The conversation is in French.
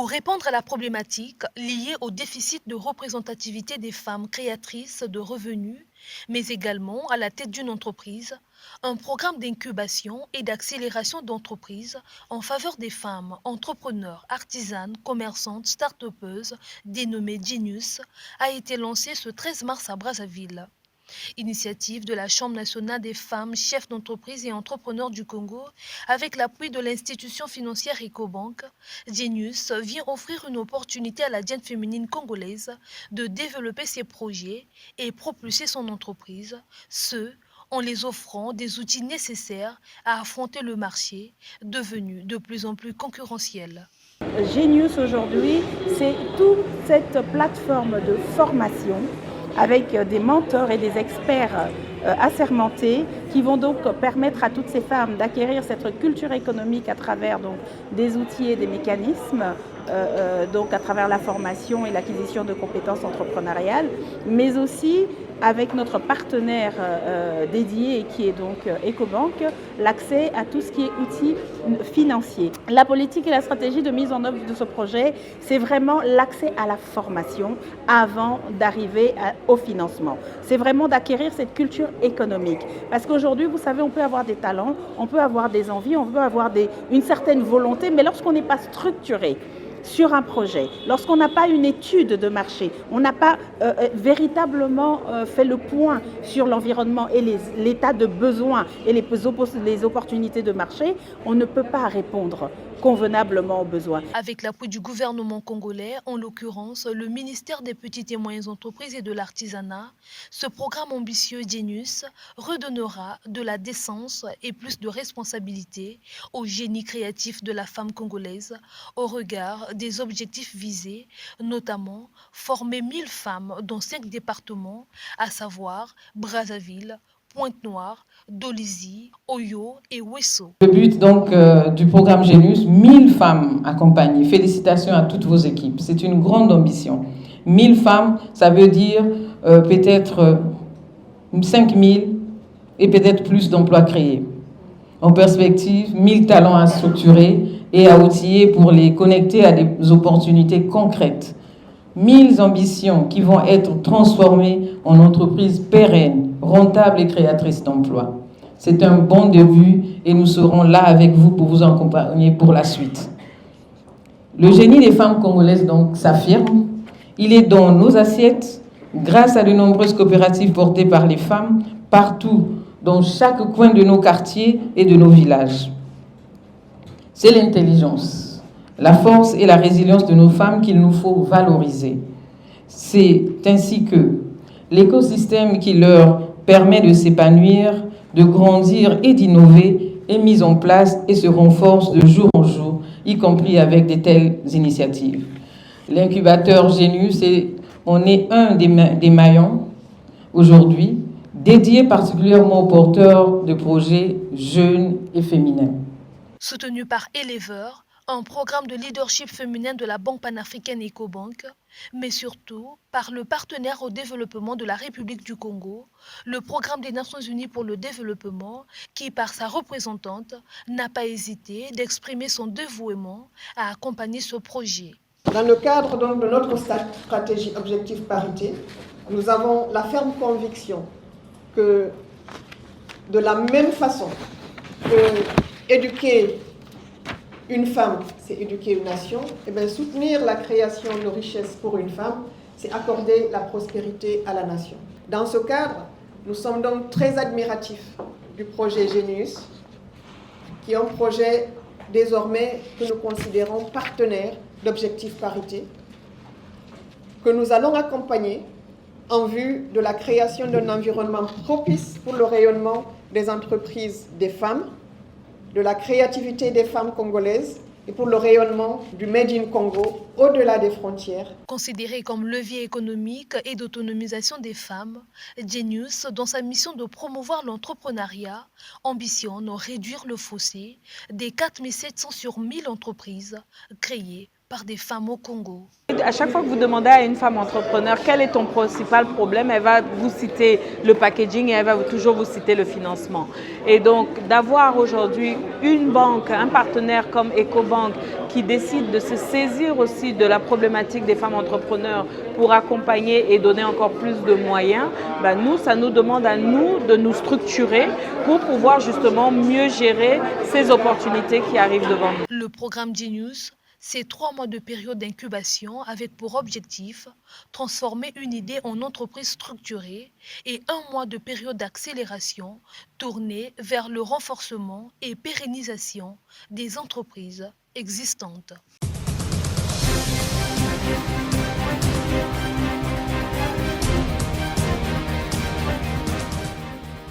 Pour répondre à la problématique liée au déficit de représentativité des femmes créatrices de revenus, mais également à la tête d'une entreprise, un programme d'incubation et d'accélération d'entreprises en faveur des femmes entrepreneurs, artisanes, commerçantes, start-upeuses, dénommé Genius, a été lancé ce 13 mars à Brazzaville. Initiative de la Chambre nationale des femmes, chefs d'entreprise et entrepreneurs du Congo, avec l'appui de l'institution financière Ecobank, Genius vient offrir une opportunité à la diane féminine congolaise de développer ses projets et propulser son entreprise, ce en les offrant des outils nécessaires à affronter le marché, devenu de plus en plus concurrentiel. Genius aujourd'hui, c'est toute cette plateforme de formation avec des mentors et des experts assermentés qui vont donc permettre à toutes ces femmes d'acquérir cette culture économique à travers donc, des outils et des mécanismes, donc à travers la formation et l'acquisition de compétences entrepreneuriales, mais aussi avec notre partenaire dédié qui est donc Ecobank, l'accès à tout ce qui est outils financiers. La politique et la stratégie de mise en œuvre de ce projet, c'est vraiment l'accès à la formation avant d'arriver au financement. C'est vraiment d'acquérir cette culture économique. Parce qu'aujourd'hui, vous savez, on peut avoir des talents, on peut avoir des envies, on peut avoir une certaine volonté, mais lorsqu'on n'est pas structuré sur un projet, lorsqu'on n'a pas une étude de marché, on n'a pas véritablement fait le point sur l'environnement et l'état de besoin et les opportunités de marché, on ne peut pas répondre convenablement aux besoins. Avec l'appui du gouvernement congolais, en l'occurrence le ministère des Petites et Moyennes Entreprises et de l'Artisanat, ce programme ambitieux Genius redonnera de la décence et plus de responsabilité au génie créatif de la femme congolaise au regard des objectifs visés, notamment former 1000 femmes dans 5 départements, à savoir Brazzaville, Pointe-Noire, Dolisie, Oyo et Ouesso. Le but donc du programme Genius, 1000 femmes accompagnées. Félicitations à toutes vos équipes. C'est une grande ambition. 1000 femmes, ça veut dire peut-être 5000 et peut-être plus d'emplois créés. En perspective, 1000 talents à structurer et à outiller pour les connecter à des opportunités concrètes. 1000 ambitions qui vont être transformées en entreprises pérennes, rentables et créatrices d'emplois. C'est un bon début et nous serons là avec vous pour vous accompagner pour la suite. Le génie des femmes congolaises donc s'affirme. Il est dans nos assiettes grâce à de nombreuses coopératives portées par les femmes partout, dans chaque coin de nos quartiers et de nos villages. C'est l'intelligence, la force et la résilience de nos femmes qu'il nous faut valoriser. C'est ainsi que l'écosystème qui leur permet de s'épanouir, de grandir et d'innover est mis en place et se renforce de jour en jour, y compris avec de telles initiatives. L'incubateur Genius, on est un des maillons aujourd'hui, dédié particulièrement aux porteurs de projets jeunes et féminins. Soutenu par Elever, un programme de leadership féminin de la Banque panafricaine Ecobank, mais surtout par le partenaire au développement de la République du Congo, le programme des Nations Unies pour le développement, qui par sa représentante n'a pas hésité d'exprimer son dévouement à accompagner ce projet. Dans le cadre donc de notre stratégie Objectif Parité, nous avons la ferme conviction que de la même façon que éduquer une femme, c'est éduquer une nation, et bien soutenir la création de richesses pour une femme, c'est accorder la prospérité à la nation. Dans ce cadre, nous sommes donc très admiratifs du projet Genius, qui est un projet désormais que nous considérons partenaire d'Objectif Parité, que nous allons accompagner en vue de la création d'un environnement propice pour le rayonnement des entreprises des femmes, de la créativité des femmes congolaises et pour le rayonnement du Made in Congo au-delà des frontières. Considéré comme levier économique et d'autonomisation des femmes, Genius, dans sa mission de promouvoir l'entrepreneuriat, ambitionne réduire le fossé des 4700 sur 1000 entreprises créées par plupart des femmes au Congo. À chaque fois que vous demandez à une femme entrepreneur quel est ton principal problème, elle va vous citer le packaging et elle va toujours vous citer le financement. Et donc d'avoir aujourd'hui une banque, un partenaire comme EcoBank qui décide de se saisir aussi de la problématique des femmes entrepreneurs pour accompagner et donner encore plus de moyens, nous, ça nous demande à nous de nous structurer pour pouvoir justement mieux gérer ces opportunités qui arrivent devant nous. Le programme Genius, c'est 3 mois de période d'incubation avec pour objectif transformer une idée en entreprise structurée et 1 mois de période d'accélération tournée vers le renforcement et pérennisation des entreprises existantes.